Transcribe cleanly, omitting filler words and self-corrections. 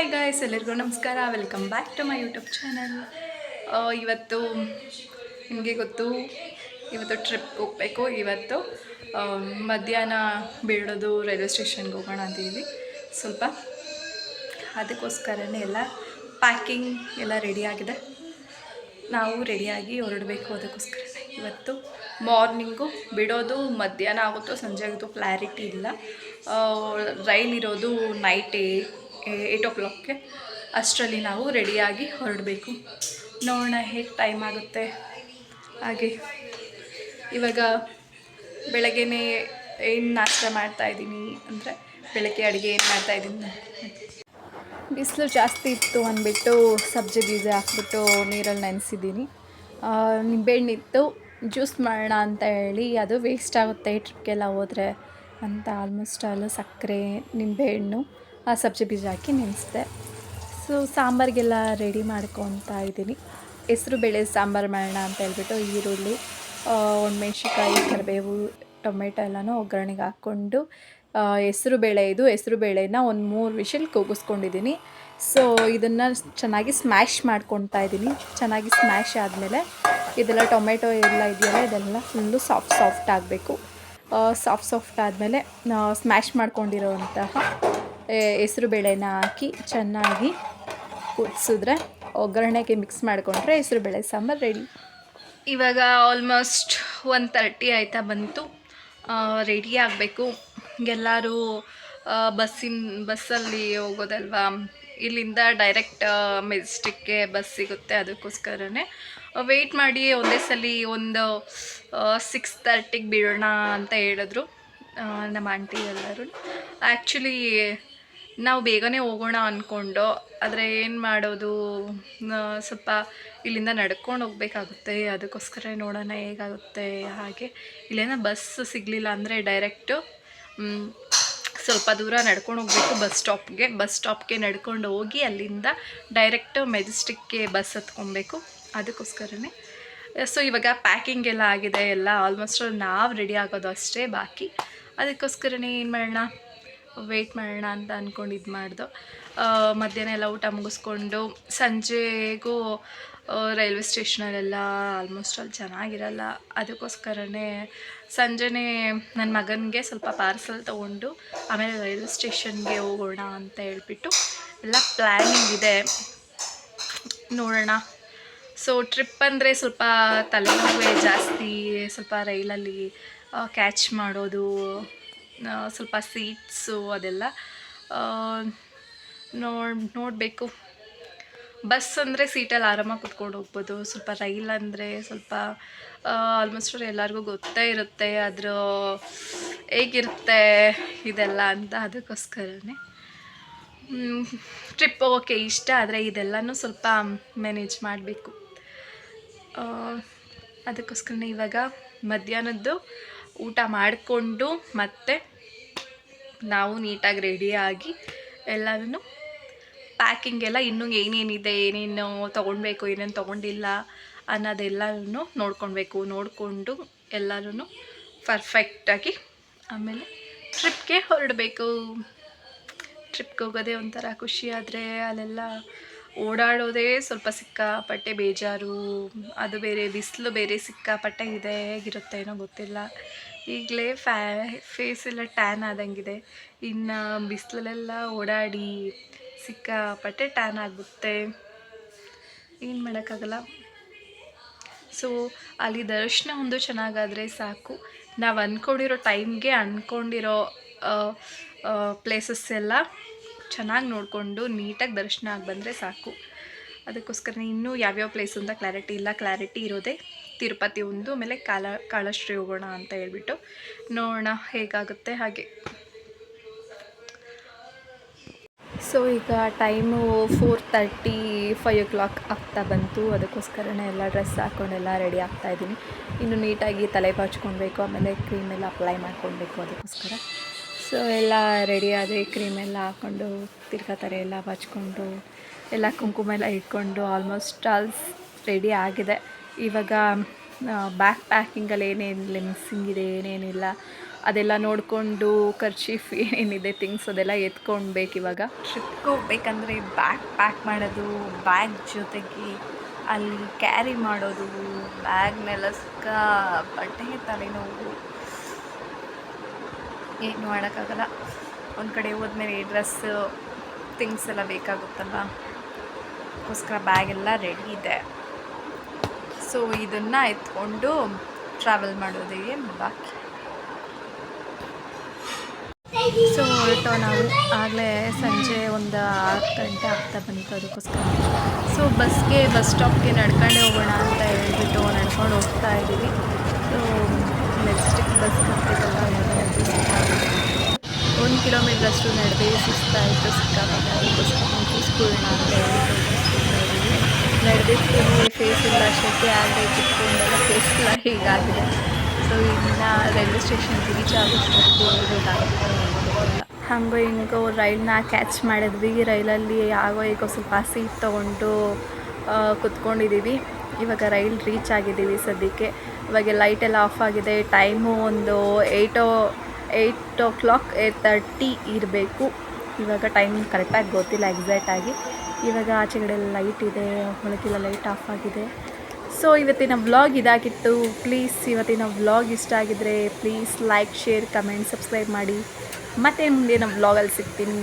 Hi guys, ಎಲ್ಲರಿಗೂ ನಮಸ್ಕಾರ. Welcome back to my YouTube channel. ಇವತ್ತು ನಿಮಗೆ ಗೊತ್ತು, ಇವತ್ತು ಟ್ರಿಪ್ಗೆ ಹೋಗಬೇಕು. ಇವತ್ತು ಮಧ್ಯಾಹ್ನ ಬೀಳೋದು ರೈಲ್ವೆ ಸ್ಟೇಷನ್ಗೆ ಹೋಗೋಣ ಅಂತಿದ್ವಿ. ಸ್ವಲ್ಪ ಅದಕ್ಕೋಸ್ಕರನೇ ಎಲ್ಲ ಪ್ಯಾಕಿಂಗ್ ಎಲ್ಲ ರೆಡಿಯಾಗಿದೆ. ನಾವು ರೆಡಿಯಾಗಿ ಹೊರಡಬೇಕು. ಅದಕ್ಕೋಸ್ಕರ ಇವತ್ತು ಮಾರ್ನಿಂಗು ಬಿಡೋದು ಮಧ್ಯಾಹ್ನ ಆಗುತ್ತೋ ಸಂಜೆ ಆಗುತ್ತೋ ಕ್ಲಾರಿಟಿ ಇಲ್ಲ. ರೈಲ್ ಇರೋದು ನೈಟ್ 8 o'clock. ಅಷ್ಟರಲ್ಲಿ ನಾವು ರೆಡಿಯಾಗಿ ಹೊರಡಬೇಕು. ನೋಡೋಣ ಹೇಗೆ ಟೈಮ್ ಆಗುತ್ತೆ. ಹಾಗೆ ಇವಾಗ ಬೆಳಗ್ಗೆನೇ ಏನು ನಾಷ್ಟ ಮಾಡ್ತಾಯಿದ್ದೀನಿ ಅಂದರೆ, ಬೆಳಗ್ಗೆ ಅಡುಗೆ ಏನು ಮಾಡ್ತಾಯಿದ್ದೀನಿ, ಬಿಸಿಲು ಜಾಸ್ತಿ ಇತ್ತು ಅಂದ್ಬಿಟ್ಟು ಸಬ್ಜಿ ಬೀಜ ಹಾಕ್ಬಿಟ್ಟು ನೀರಲ್ಲಿ ನೆನೆಸಿದ್ದೀನಿ. ನಿಂಬೆಹಣ್ಣಿತ್ತು, ಜ್ಯೂಸ್ ಮಾಡೋಣ ಅಂತ ಹೇಳಿ, ಅದು ವೇಸ್ಟ್ ಆಗುತ್ತೆ ಟ್ರಿಪ್ಗೆಲ್ಲ ಹೋದರೆ ಅಂತ ಆಲ್ಮೋಸ್ಟ್ ಆಲ್ ಸಕ್ಕರೆ, ನಿಂಬೆಹಣ್ಣು, ಸಬ್ಜಿ ಬೀಜ ಹಾಕಿ ನೆನೆಸಿದೆ. ಸೊ ಸಾಂಬಾರಿಗೆಲ್ಲ ರೆಡಿ ಮಾಡ್ಕೊತಾ ಇದ್ದೀನಿ. ಹೆಸ್ರು ಬೇಳೆ ಸಾಂಬಾರು ಮಾಡೋಣ ಅಂತ ಹೇಳ್ಬಿಟ್ಟು ಈರುಳ್ಳಿ, ಒಣಮೆಣ್ಸಿನ್ಕಾಯಿ, ಕರಿಬೇವು, ಟೊಮೆಟೊ ಎಲ್ಲನೂ ಒಗ್ಗರಣೆಗೆ ಹಾಕ್ಕೊಂಡು, ಹೆಸ್ರು ಬೇಳೆನ ಒಂದು 3 ವಿಷಲ್ ಕೂಗಿಸ್ಕೊಂಡಿದ್ದೀನಿ. ಸೊ ಇದನ್ನು ಚೆನ್ನಾಗಿ ಸ್ಮ್ಯಾಶ್ ಮಾಡ್ಕೊತಾ ಇದ್ದೀನಿ. ಚೆನ್ನಾಗಿ ಸ್ಮ್ಯಾಶ್ ಆದಮೇಲೆ ಇದೆಲ್ಲ ಟೊಮೆಟೊ ಎಲ್ಲ ಇದೆಯಲ್ಲ, ಇದೆಲ್ಲ ಫುಲ್ಲು ಸಾಫ್ಟ್ ಆಗಬೇಕು. ಸಾಫ್ಟ್ ಆದಮೇಲೆ ಸ್ಮ್ಯಾಶ್ ಮಾಡ್ಕೊಂಡಿರೋವಂತಹ ಹೆಸ್ರು ಬೇಳೆನ ಹಾಕಿ ಚೆನ್ನಾಗಿ ಕುದಿಸಿದ್ರೆ, ಒಗ್ಗರಣೆಗೆ ಮಿಕ್ಸ್ ಮಾಡಿಕೊಂಡ್ರೆ ಹೆಸ್ರು ಬೇಳೆ ಸಾಂಬಾರು ರೆಡಿ. ಇವಾಗ ಆಲ್ಮೋಸ್ಟ್ 1:30 ಆಯ್ತಾ ಬಂತು. ರೆಡಿ ಆಗಬೇಕು. ಎಲ್ಲರೂ ಬಸ್ಸಲ್ಲಿ ಹೋಗೋದಲ್ವಾ, ಇಲ್ಲಿಂದ ಡೈರೆಕ್ಟ್ ಮೆಜೆಸ್ಟಿಕ್ಗೆ ಬಸ್ ಸಿಗುತ್ತೆ. ಅದಕ್ಕೋಸ್ಕರನೇ ವೆಯ್ಟ್ ಮಾಡಿ ಒಂದೇ ಸಲ ಒಂದು 6:30ಗೆ ಬಿಡೋಣ ಅಂತ ಹೇಳಿದ್ರು ನಮ್ಮ ಆಂಟಿ ಎಲ್ಲರೂ. ಆ್ಯಕ್ಚುಲಿ ನಾವು ಬೇಗನೆ ಹೋಗೋಣ ಅಂದ್ಕೊಂಡು, ಆದರೆ ಏನು ಮಾಡೋದು, ಸ್ವಲ್ಪ ಇಲ್ಲಿಂದ ನಡ್ಕೊಂಡು ಹೋಗಬೇಕಾಗುತ್ತೆ. ಅದಕ್ಕೋಸ್ಕರ ನೋಡೋಣ ಹೇಗಾಗುತ್ತೆ. ಹಾಗೆ ಇಲ್ಲೇನೋ ಬಸ್ ಸಿಗಲಿಲ್ಲ ಅಂದರೆ ಡೈರೆಕ್ಟು ಸ್ವಲ್ಪ ದೂರ ನಡ್ಕೊಂಡು ಹೋಗಬೇಕು ಬಸ್ ಸ್ಟಾಪ್ಗೆ ನಡ್ಕೊಂಡು ಹೋಗಿ ಅಲ್ಲಿಂದ ಡೈರೆಕ್ಟ್ ಮೆಜೆಸ್ಟಿಕ್ಗೆ ಬಸ್ ಹತ್ಕೊಬೇಕು. ಅದಕ್ಕೋಸ್ಕರನೇ ಸೊ ಇವಾಗ ಪ್ಯಾಕಿಂಗ್ ಎಲ್ಲ ಆಗಿದೆ. ಎಲ್ಲ ಆಲ್ಮೋಸ್ಟ್ ನಾವು ರೆಡಿ ಆಗೋದು ಅಷ್ಟೇ ಬಾಕಿ. ಅದಕ್ಕೋಸ್ಕರನೇ ಏನು ಮಾಡೋಣ, ವೆಯ್ಟ್ ಮಾಡೋಣ ಅಂತ ಅಂದ್ಕೊಂಡು ಇದು ಮಾಡ್ದು. ಮಧ್ಯಾಹ್ನ ಎಲ್ಲ ಊಟ ಮುಗಿಸ್ಕೊಂಡು ಸಂಜೆಗೂ ರೈಲ್ವೆ ಸ್ಟೇಷನಲ್ಲೆಲ್ಲ ಆಲ್ಮೋಸ್ಟ್ ಅಲ್ಲಿ ಚೆನ್ನಾಗಿರಲ್ಲ. ಅದಕ್ಕೋಸ್ಕರನೇ ಸಂಜೆನೇ ನನ್ನ ಮಗನಿಗೆ ಸ್ವಲ್ಪ ಪಾರ್ಸಲ್ ತೊಗೊಂಡು ಆಮೇಲೆ ರೈಲ್ವೆ ಸ್ಟೇಷನ್ಗೆ ಹೋಗೋಣ ಅಂತ ಹೇಳ್ಬಿಟ್ಟು ಎಲ್ಲ ಪ್ಲ್ಯಾನಿಂಗ್ ಇದೆ. ನೋಡೋಣ. ಸೊ ಟ್ರಿಪ್ ಅಂದರೆ ಸ್ವಲ್ಪ ತಲೆನೋವೇ ಜಾಸ್ತಿ. ಸ್ವಲ್ಪ ರೈಲಲ್ಲಿ ಕ್ಯಾಚ್ ಮಾಡೋದು, ಸ್ವಲ್ಪ ಸೀಟ್ಸು ಅದೆಲ್ಲ ನೋಡಬೇಕು. ಬಸ್ ಅಂದರೆ ಸೀಟಲ್ಲಿ ಆರಾಮಾಗಿ ಕುತ್ಕೊಂಡು ಹೋಗ್ಬೋದು. ಸ್ವಲ್ಪ ರೈಲ್ ಅಂದರೆ ಸ್ವಲ್ಪ ಆಲ್ಮೋಸ್ಟ್ ಎಲ್ಲರಿಗೂ ಗೊತ್ತೇ ಇರುತ್ತೆ ಅದ್ರ ಹೇಗಿರುತ್ತೆ ಇದೆಲ್ಲ ಅಂತ. ಅದಕ್ಕೋಸ್ಕರನೇ ಟ್ರಿಪ್ ಹೋಗೋಕ್ಕೆ ಇಷ್ಟ, ಆದರೆ ಇದೆಲ್ಲನೂ ಸ್ವಲ್ಪ ಮ್ಯಾನೇಜ್ ಮಾಡಬೇಕು. ಅದಕ್ಕೋಸ್ಕರನೇ ಇವಾಗ ಮಧ್ಯಾಹ್ನದ್ದು ಊಟ ಮಾಡಿಕೊಂಡು ಮತ್ತೆ ನಾವು ನೀಟಾಗಿ ರೆಡಿಯಾಗಿ ಎಲ್ಲನೂ ಪ್ಯಾಕಿಂಗ್ ಎಲ್ಲ ಇನ್ನೂ ಏನೇನಿದೆ, ಏನೇನು ತೊಗೊಳ್ಬೇಕು, ಏನೇನು ತೊಗೊಂಡಿಲ್ಲ ಅನ್ನೋದೆಲ್ಲನೂ ನೋಡಿಕೊಂಡು ಎಲ್ಲರೂ ಪರ್ಫೆಕ್ಟಾಗಿ ಆಮೇಲೆ ಟ್ರಿಪ್ಗೆ ಹೊರಡಬೇಕು. ಟ್ರಿಪ್ಗೆ ಹೋಗೋದೇ ಒಂಥರ ಖುಷಿ. ಆದರೆ ಅಲ್ಲೆಲ್ಲ ಓಡಾಡೋದೇ ಸ್ವಲ್ಪ ಸಿಕ್ಕಾಪಟ್ಟೆ ಬೇಜಾರು. ಅದು ಬೇರೆ ಬಿಸಿಲು ಬೇರೆ ಸಿಕ್ಕಾಪಟ್ಟೆ ಇದೆ. ಹೇಗಿರುತ್ತೆ ಏನೋ ಗೊತ್ತಿಲ್ಲ. ಈಗಲೇ ಫೇಸ್ ಎಲ್ಲ ಟ್ಯಾನ್ ಆದಂಗಿದೆ. ಇನ್ನು ಬಿಸಿಲಲ್ಲೆಲ್ಲ ಓಡಾಡಿ ಸಿಕ್ಕಾಪಟ್ಟೆ ಟ್ಯಾನ್ ಆಗುತ್ತೆ. ಏನು ಮಾಡೋಕ್ಕಾಗಲ್ಲ. ಸೊ ಅಲ್ಲಿ ದರ್ಶನ ಒಂದು ಚೆನ್ನಾಗಾದರೆ ಸಾಕು. ನಾವು ಅಂದ್ಕೊಂಡಿರೋ ಟೈಮ್ಗೆ ಅಂದ್ಕೊಂಡಿರೋ ಪ್ಲೇಸಸ್ ಎಲ್ಲ ಚೆನ್ನಾಗಿ ನೋಡಿಕೊಂಡು ನೀಟಾಗಿ ದರ್ಶನ ಆಗಿ ಬಂದರೆ ಸಾಕು. ಅದಕ್ಕೋಸ್ಕರ ಇನ್ನೂ ಯಾವ್ಯಾವ ಪ್ಲೇಸು ಅಂತ ಕ್ಲಾರಿಟಿ ಇಲ್ಲ. ಕ್ಲಾರಿಟಿ ಇರೋದೇ ತಿರುಪತಿ ಒಂದು, ಆಮೇಲೆ ಕಾಳಶ್ರೀ ಹೋಗೋಣ ಅಂತ ಹೇಳ್ಬಿಟ್ಟು ನೋಡೋಣ ಹೇಗಾಗುತ್ತೆ ಹಾಗೆ. ಸೊ ಈಗ ಟೈಮು 4:30, 5 o'clock ಆಗ್ತಾ ಬಂತು. ಅದಕ್ಕೋಸ್ಕರನೇ ಎಲ್ಲ ಡ್ರೆಸ್ ಹಾಕ್ಕೊಂಡೆಲ್ಲ ರೆಡಿ ಆಗ್ತಾಯಿದ್ದೀನಿ. ಇನ್ನು ನೀಟಾಗಿ ತಲೆ ಬಾಚ್ಕೊಳ್ಬೇಕು, ಆಮೇಲೆ ಕ್ರೀಮೆಲ್ಲ ಅಪ್ಲೈ ಮಾಡ್ಕೊಳ್ಬೇಕು. ಅದಕ್ಕೋಸ್ಕರ ಸೊ ಎಲ್ಲ ರೆಡಿ ಆಗಿ ಕ್ರೀಮೆಲ್ಲ ಹಾಕ್ಕೊಂಡು ತಿರ್ಗಾತಾರೆ ಎಲ್ಲ ಬಾಚ್ಕೊಂಡು ಎಲ್ಲ ಕುಂಕುಮ ಎಲ್ಲ ಇಟ್ಕೊಂಡು ಆಲ್ಮೋಸ್ಟ್ ಆಲ್ ರೆಡಿ ಆಗಿದೆ. ಇವಾಗ ಬ್ಯಾಕ್ ಪ್ಯಾಕಿಂಗಲ್ಲಿ ಏನೇನಿಲ್ಲ ಮಿಸ್ಸಿಂಗ್ ಇದೆ, ಏನೇನಿಲ್ಲ ಅದೆಲ್ಲ ನೋಡಿಕೊಂಡು ಕರ್ಚೀಫ್ ಏನೇನಿದೆ ಥಿಂಗ್ಸ್ ಅದೆಲ್ಲ ಎತ್ಕೊಳ್ಬೇಕು. ಇವಾಗ ಟ್ರಿಪ್ಗೆ ಹೋಗ್ಬೇಕಂದ್ರೆ ಬ್ಯಾಗ್ ಪ್ಯಾಕ್ ಮಾಡೋದು, ಬ್ಯಾಗ್ ಜೊತೆಗೆ ಅಲ್ಲಿ ಕ್ಯಾರಿ ಮಾಡೋದು, ಬ್ಯಾಗ್ನೆಲ್ಲ ಬಟ್ಟೆ ತಲೆನೋವು, ಏನು ಮಾಡೋಕ್ಕಾಗಲ್ಲ. ಒಂದು ಕಡೆ ಹೋದ್ಮೇಲೆ ಡ್ರೆಸ್ಸು ಥಿಂಗ್ಸ್ ಎಲ್ಲ ಬೇಕಾಗುತ್ತಲ್ಲ, ಅದಕ್ಕೋಸ್ಕರ ಬ್ಯಾಗೆಲ್ಲ ರೆಡಿ ಇದೆ. ಸೊ ಇದನ್ನು ಎತ್ಕೊಂಡು ಟ್ರಾವೆಲ್ ಮಾಡೋದಿಗೆ ಬಾಕಿ. ಸೊ ಹೊರಟೋ ನಾವು ಆಗಲೇ ಸಂಜೆ ಒಂದು 6 ಗಂಟೆ ಆಗ್ತಾ ಬಂತು. ಅದಕ್ಕೋಸ್ಕರ ಸೊ ಬಸ್ ಸ್ಟಾಪ್ಗೆ ನಡ್ಕೊಂಡೇ ಹೋಗೋಣ ಅಂತ ಹೇಳ್ಬಿಟ್ಟು ನಡ್ಕೊಂಡು ಹೋಗ್ತಾ ಇದ್ದೀವಿ. ಸೊ ನೆಕ್ಸ್ಟ್ ಬಸ್ ಬರ್ತಿದ್ದಲ್ಲ, 1 ಕಿಲೋಮೀಟ್ರ್ ಅಷ್ಟು ನಡೆದೇ ಸುಸ್ತಾಯಿತು, ಸಿಕ್ಕಾಪಟ್ಟೆ. ಅದಕ್ಕೋಸ್ಕರ ಮುಗಿಸ್ಕೊಳ್ಳೋಣ ಅಂತ ಹೇಳ್ಬಿಟ್ಟು ನಡೆದಿರ್ತೀವಿ. ಫೇಸ್ ಎಲ್ಲ ಶೆಕೆ ಆಗದೆ ಕುತ್ಕೊಂಡೆಲ್ಲ ಫೇಸ್ ಎಲ್ಲ ಹೀಗಾಗಿದೆ. ಸೊ ಇನ್ನು ರೈಲ್ವೆ ಸ್ಟೇಷನ್ಗೆ ರೀಚ್ ಆಗೋಷ್ಟು ಹಾಗೋ ಹಿಂಗೋ ರೈಲನ್ನ ಕ್ಯಾಚ್ ಮಾಡಿದ್ವಿ. ರೈಲಲ್ಲಿ ಆಗೋ ಈಗೋ ಸ್ವಲ್ಪ ಸೀಟ್ ತೊಗೊಂಡು ಕುತ್ಕೊಂಡಿದ್ದೀವಿ. ಇವಾಗ ರೈಲ್ ರೀಚ್ ಆಗಿದ್ದೀವಿ ಸದ್ಯಕ್ಕೆ. ಇವಾಗ ಲೈಟೆಲ್ಲ ಆಫ್ ಆಗಿದೆ. ಟೈಮು ಒಂದು 8:30 ಇರಬೇಕು. ಇವಾಗ ಟೈಮ್ ಕರೆಕ್ಟಾಗಿ ಗೊತ್ತಿಲ್ಲ ಎಕ್ಸಾಕ್ಟಾಗಿ. ಇವಾಗ ಆಚೆಗಡೆ ಲೈಟ್ ಇದೆ, ಒಳಗೆಲ್ಲ ಲೈಟ್ ಆಫ್ ಆಗಿದೆ. ಸೊ ಇವತ್ತಿನ ವ್ಲಾಗ್ ಇದಾಗಿತ್ತು. ಪ್ಲೀಸ್ ಇವತ್ತಿನ ವ್ಲಾಗ್ ಇಷ್ಟ ಆಗಿದ್ದರೆ please like, share, comment, subscribe ಮಾಡಿ. ಮತ್ತೆ ಮುಂದಿನ ವ್ಲಾಗಲ್ಲಿ ಸಿಗ್ತೀನಿ.